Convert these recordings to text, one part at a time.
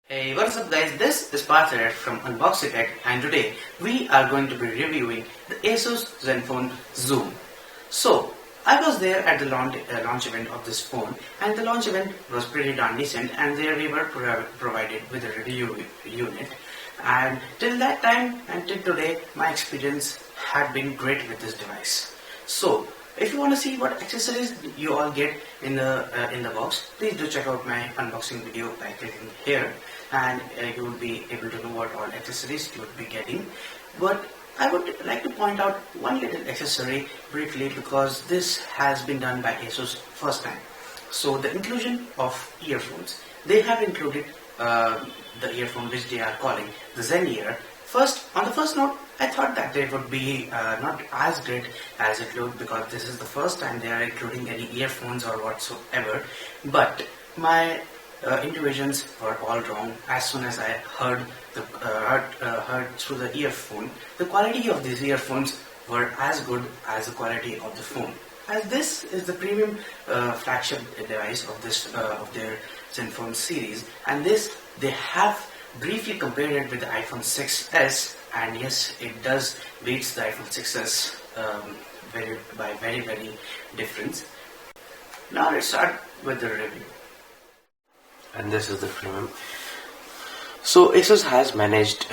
Hey, what's up guys, this is Parther from Unboxing Tech and today we are going to be reviewing the Asus Zenfone Zoom. So, I was there at the launch event of this phone and the launch event was pretty darn decent and there we were provided with a review unit, and till that time and till today my experience had been great with this device. So, if you want to see what accessories you all get in the box, please do check out my unboxing video by clicking here, and you will be able to know what all accessories you would be getting. But I would like to point out one little accessory briefly because this has been done by Asus first time. So the inclusion of earphones. They have included the earphone which they are calling the Zen Ear. On the first note, I thought that they would be not as great as it looked because this is the first time they are including any earphones or whatsoever. But my intuitions were all wrong. As soon as I heard through the earphone, the quality of these earphones were as good as the quality of the phone. As this is the premium flagship device of their Zenfone series, and this they have briefly compared it with the iPhone 6s, and yes, it does beats the iPhone 6s by very difference. Now let's start with the review. And this is the premium. So Asus has managed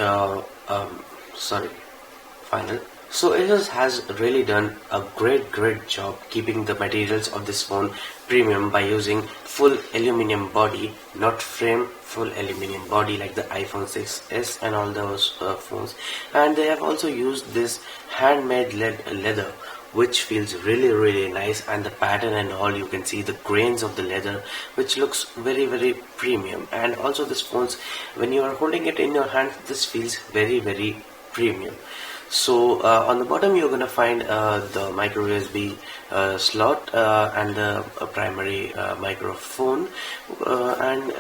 final. So Asus has really done a great job keeping the materials of this phone premium by using full aluminum body, not frame, full aluminum body like the iPhone 6s and all those phones. And they have also used this handmade leather, which feels really nice, and the pattern and all, you can see the grains of the leather, which looks very premium. And also this phones, when you are holding it in your hand, this feels very premium. So on the bottom you're gonna find the micro USB slot and the primary microphone, and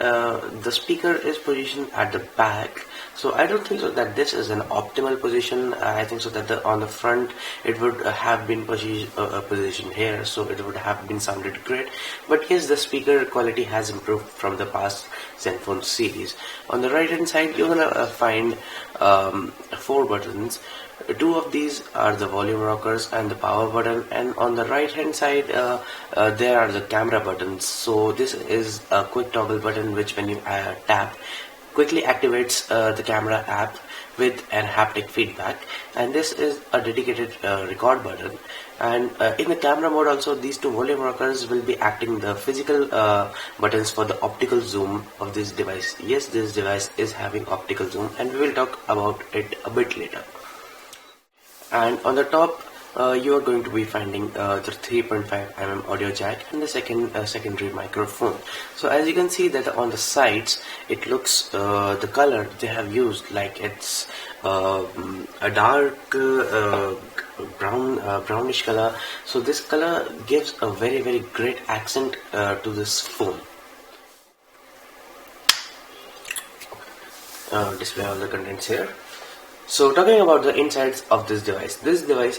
the speaker is positioned at the back. So I don't think so that this is an optimal position. I think so that on the front it would have been positioned here, so it would have been sounded great. But yes, the speaker quality has improved from the past Zenfone series. On the right hand side you're gonna find 4 buttons. 2 of these are the volume rockers and the power button, and on the right hand side there are the camera buttons. So this is a quick toggle button which when you tap quickly activates the camera app with an haptic feedback, and this is a dedicated record button. And in the camera mode also, these 2 volume rockers will be acting the physical buttons for the optical zoom of this device. Yes, this device is having optical zoom, and we will talk about it a bit later. And on the top you are going to be finding the 3.5mm audio jack and the secondary microphone. So as you can see that on the sides it looks the color they have used, like it's a dark brownish color. So this color gives a very great accent to this phone. Display all the contents here. So talking about the insides of this device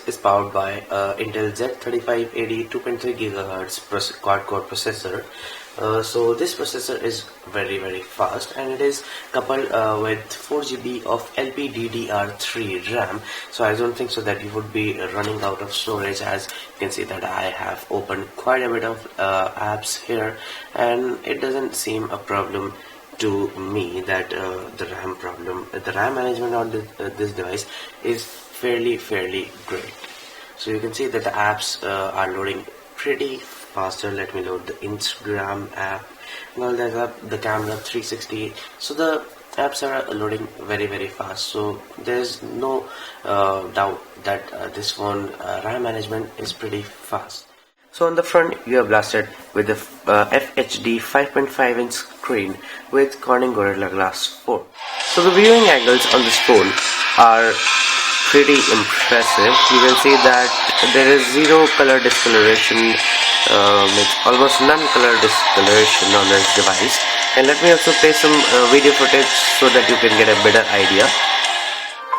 is powered by Intel Z3580 2.3 GHz quad-core processor. So this processor is very fast, and it is coupled with 4 GB of LPDDR3 RAM. So I don't think so that you would be running out of storage, as you can see that I have opened quite a bit of apps here, and it doesn't seem a problem to me that the RAM management on this device is fairly great. So you can see that the apps are loading pretty faster. Let me load the Instagram app and all that up, the camera 360. So the apps are loading very fast. So there's no doubt that this phone RAM management is pretty fast. So on the front you are blasted with the FHD 5.5-inch screen with Corning Gorilla Glass 4. So the viewing angles on this phone are pretty impressive. You can see that there is zero color discoloration, almost none color discoloration on this device. And let me also play some video footage so that you can get a better idea.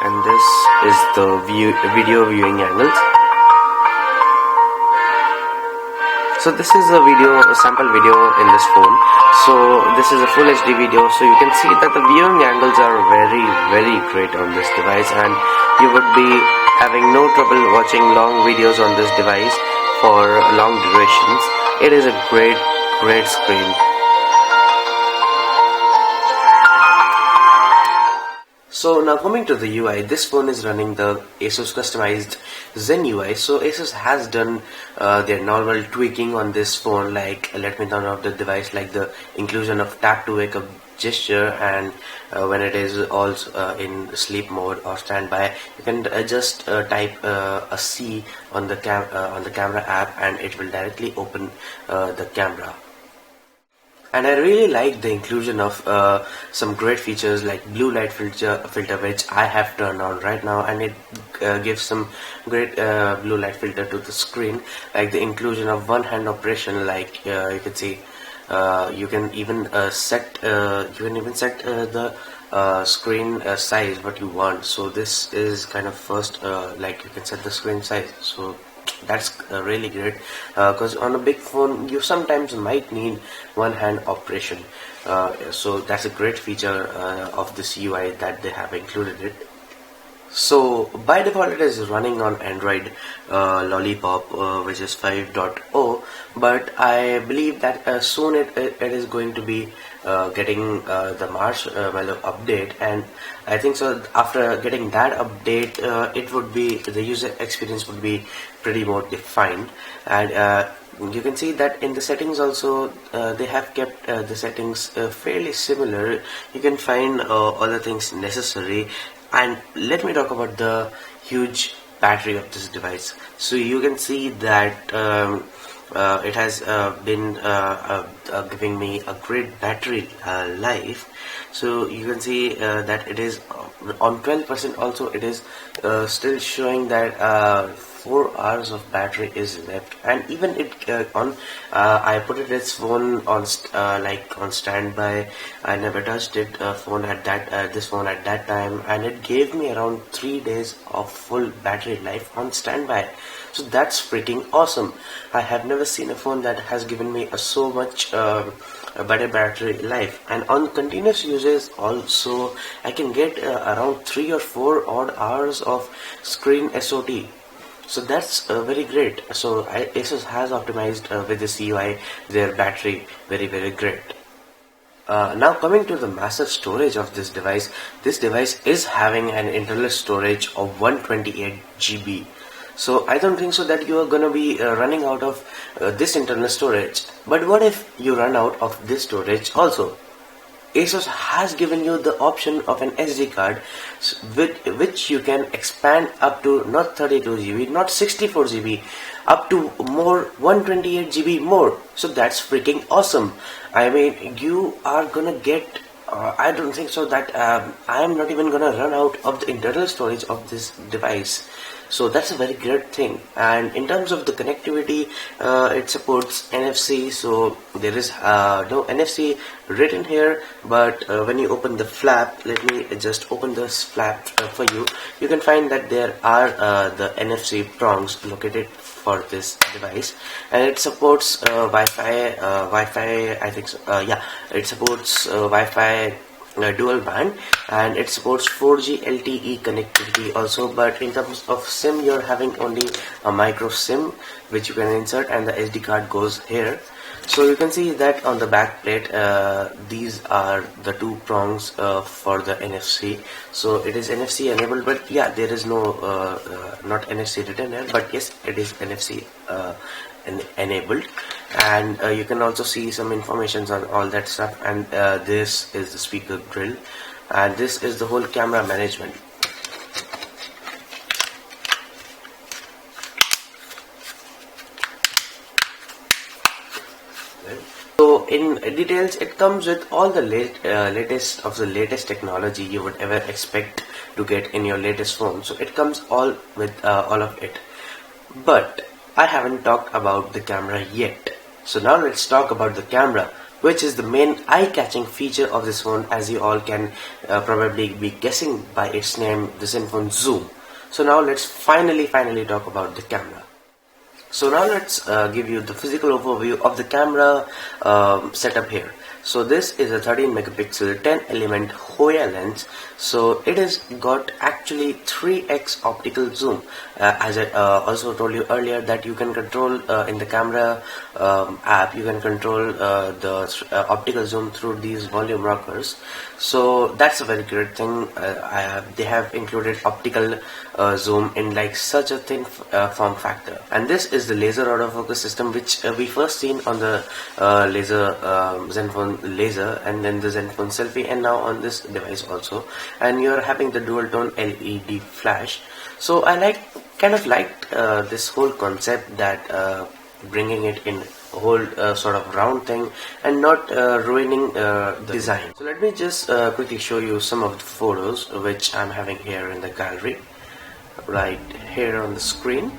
And this is the video viewing angles. So this is a sample video in this phone. So this is a full HD video, so you can see that the viewing angles are very great on this device, and you would be having no trouble watching long videos on this device for long durations. It is a great screen. So now coming to the UI, this phone is running the Asus customized Zen UI. So Asus has done their normal tweaking on this phone, like let me turn off the device, like the inclusion of tap to wake up gesture, and when it is also in sleep mode or standby, you can just type a C on the camera app, and it will directly open the camera. And I really like the inclusion of some great features like blue light filter, which I have turned on right now, and it gives some great blue light filter to the screen, like the inclusion of one hand operation, like you can see. You can even set the screen size what you want. So this is kind of first like you can set the screen size. So that's really great, because on a big phone you sometimes might need one hand operation. So that's a great feature of this UI that they have included it. So by default it is running on Android Lollipop, which is 5.0, but I believe that soon it is going to be getting the Marshmallow update, and I think so after getting that update it would be, the user experience would be pretty more defined. And you can see that in the settings also they have kept the settings fairly similar. You can find all the things necessary. And let me talk about the huge battery of this device. So you can see that it has been giving me a great battery life. So you can see that it is on 12%. Also it is still showing that 4 hours of battery is left, and even it I put this phone on like on standby. I never touched it this phone at that time, and it gave me around 3 days of full battery life on standby. So that's freaking awesome. I have never seen a phone that has given me so much better battery life, and on continuous usage also I can get around 3 or 4 odd hours of screen SOT. So that's very great. So Asus has optimized with this UI their battery very great. Now coming to the massive storage of this device is having an internal storage of 128 GB. So I don't think so that you are gonna be running out of this internal storage. But what if you run out of this storage also? Asus has given you the option of an SD card with which you can expand up to not 32 GB, not 64 GB, up to more 128 GB more. So that's freaking awesome. I mean, you are gonna get I don't think so that I am not even gonna run out of the internal storage of this device. So that's a very great thing. And in terms of the connectivity, it supports NFC. So there is no NFC written here, but when you open the flap, let me just open this flap for you. You can find that there are the NFC prongs located for this device, and it supports Wi-Fi. I think so. Yeah, it supports Wi-Fi dual band, and it supports 4G LTE connectivity also. But in terms of SIM, you're having only a micro SIM which you can insert, and the SD card goes here. So you can see that on the back plate these are the two prongs for the NFC. So it is NFC enabled, but yeah, there is no not NFC written here, but yes, it is NFC enabled. And you can also see some information on all that stuff. And this is the speaker grill, and this is the whole camera management. So in details, it comes with all the latest technology you would ever expect to get in your latest phone. So it comes all with all of it. But I haven't talked about the camera yet. So now let's talk about the camera, which is the main eye-catching feature of this phone, as you all can probably be guessing by its name, the Zenfone Zoom. So now let's finally talk about the camera. So now let's give you the physical overview of the camera setup here. So this is a 13 megapixel 10 element Hoya lens. So it has got actually 3x optical zoom, as I also told you earlier that you can control in the camera app, you can control the optical zoom through these volume rockers. So that's a very great thing. They have included optical zoom in like such a thin form factor, and this is the laser autofocus system which we first seen on the Zenfone laser, and then the Zenfone selfie, and now on this device also. And you're having the dual tone LED flash. So I kind of liked this whole concept that bringing it in a whole sort of round thing and not ruining the design. So let me just quickly show you some of the photos which I'm having here in the gallery right here on the screen.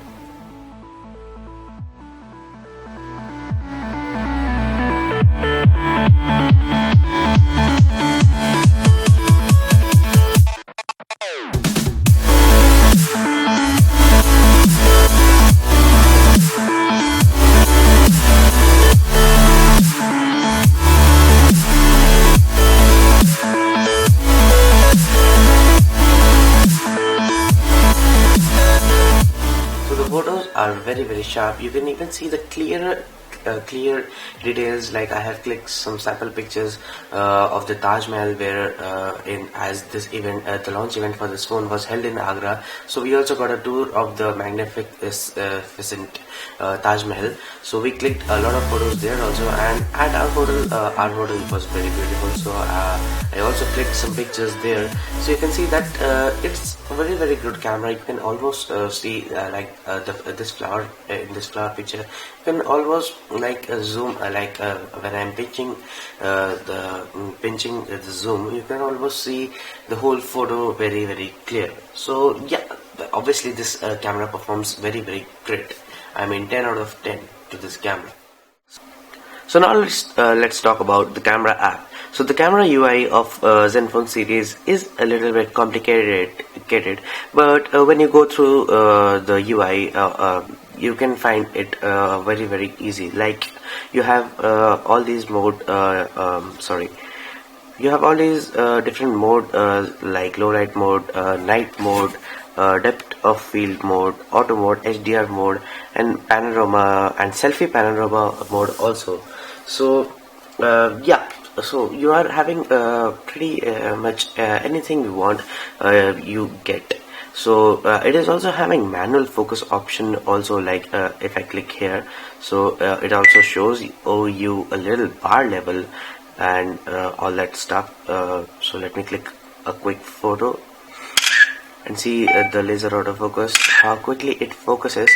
Photos are very sharp. You can even see the clear details. Like I have clicked some sample pictures of the Taj Mahal where as this event, the launch event for this phone was held in Agra. So we also got a tour of the magnificent Taj Mahal. So we clicked a lot of photos there also, and at our hotel was very beautiful. So I also clicked some pictures there. So you can see that it's a very good camera. You can almost see this flower in this flower picture. You can almost zoom when I'm pinching the zoom, you can almost see the whole photo very clear. So yeah, obviously this camera performs very great. I mean 10 out of 10 to this camera. So now let's talk about the camera app. So the camera UI of Zenfone series is a little bit complicated, but when you go through the UI, you can find it very easy. Like you have all these mode. You have all these different mode like low light mode, night mode, depth of field mode, auto mode, HDR mode, and panorama and selfie panorama mode also. So yeah, so you are having pretty much anything you want, you get. So it is also having manual focus option also, like if I click here, so it also shows you a little bar level and all that stuff. So let me click a quick photo and see the laser autofocus, how quickly it focuses.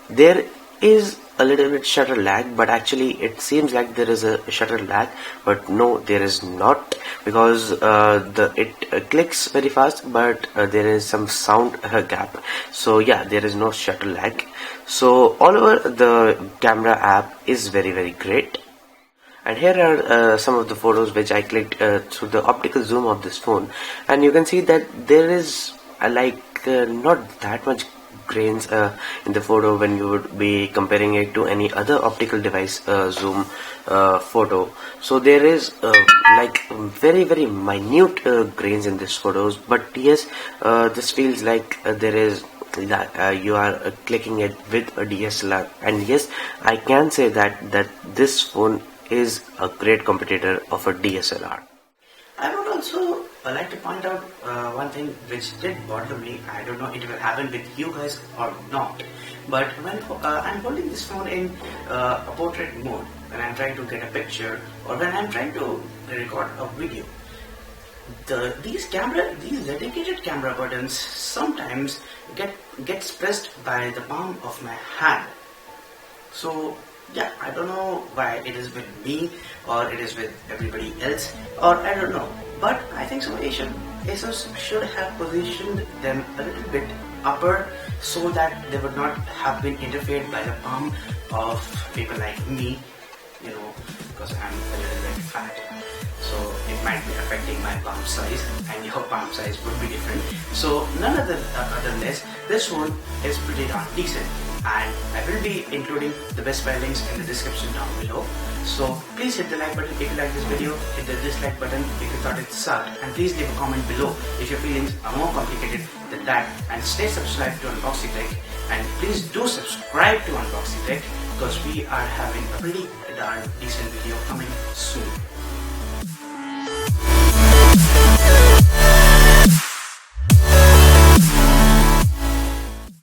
There is a little bit shutter lag, but actually it seems like there is a shutter lag, but no, there is not, because it clicks very fast, but there is some sound gap. So yeah, there is no shutter lag. So all over the camera app is very great. And here are some of the photos which I clicked through the optical zoom of this phone, and you can see that there is not that much grains in the photo when you would be comparing it to any other optical device zoom photo. So there is very minute grains in these photos, but yes, this feels like there is that you are clicking it with a DSLR, and yes, I can say that this phone is a great competitor of a DSLR. I would also like to point out one thing which did bother me. I don't know it will happen with you guys or not, but when I'm holding this phone in a portrait mode, when I'm trying to get a picture or when I'm trying to record a video, these dedicated camera buttons sometimes gets pressed by the palm of my hand. So yeah, I don't know why it is with me or it is with everybody else, or I don't know, but I think so Asus should have positioned them a little bit upper so that they would not have been interfered by the palm of people like me, because I'm a little bit fat, so it might be affecting my palm size, and your palm size would be different. So none other than this phone is pretty darn decent. and I will be including the best buy links in the description down below. So please hit the like button if you like this video, hit the dislike button if you thought it sucked, and please leave a comment below if your feelings are more complicated than that, and stay subscribed to Unboxing Tech, and please do subscribe to Unboxing Tech because we are having a pretty darn decent video coming soon.